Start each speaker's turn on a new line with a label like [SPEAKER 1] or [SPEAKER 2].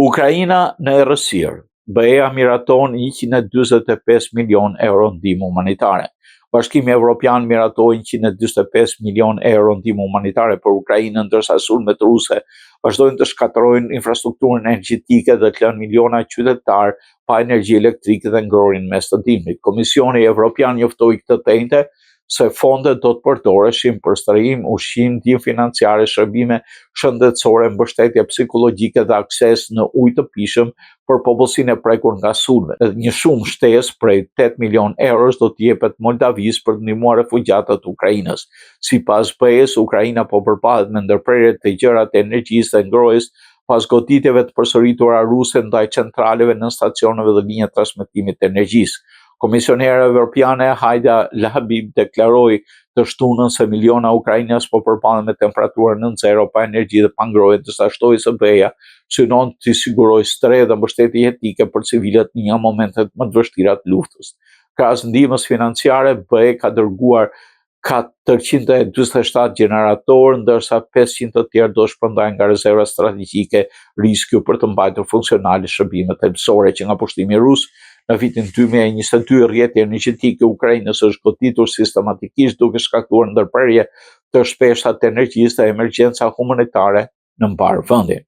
[SPEAKER 1] Ukraina në errësirë. BE-ja miraton 145 milion euro ndihmë humanitare. Bashkimi Evropian miratoi 145 milion euro ndihmë humanitare për Ukrainën, ndërsa sulmet ruse vazhdojnë të shkatërrojnë infrastrukturën energjetike dhe të lënë miliona qytetarë pa energji elektrike dhe ngrorin mes të dimrit. Komisioni Evropian njoftoi këtë të njëjtë se fondet do të përdoreshin për strehim, ushqim, ndihmë financiare, shërbime shëndetësore, mbështetje psikologjike dhe akses në ujë të pijshëm për popullsinë e prekur nga sulmet. Një shumë shtesë prej 8 milion eurosh do të jepet Moldavisë për të ndihmuar refugjatët e Ukrainës. Sipas BE-s, Ukraina po përballet me ndërprerje të gjëra të energjisë dhe ngrohjes pas goditjeve të përsëritura ruse ndaj centraleve në stacioneve dhe linjat transmetimi të energjisë. Komisionere Evropiane Hajda Labib deklaroi të shtunën se miliona ukrainas po përballen me temperaturë nën zero, pa energji dhe pa ngrohje, ndërsa shtoi se BE-ja synon të sigurojë streh dhe mbështetje jetike për civilët në një momentet më të vështira të luftës. Krahas ndihmës financiare, BE ka dërguar 447 generatorë, ndërsa 500 të tjerë do shpërndahen nga rezerva strategjike riskiu për të mbajtur funksionale shërbimet thelbësore që nga pushtimi rus. Në vitin 2022, rrjeti energjetik i Ukrainës është goditur sistematikisht duke shkaktuar ndërprerje të shpeshta të energjisë dhe emergjenca humanitare në mbar vendin.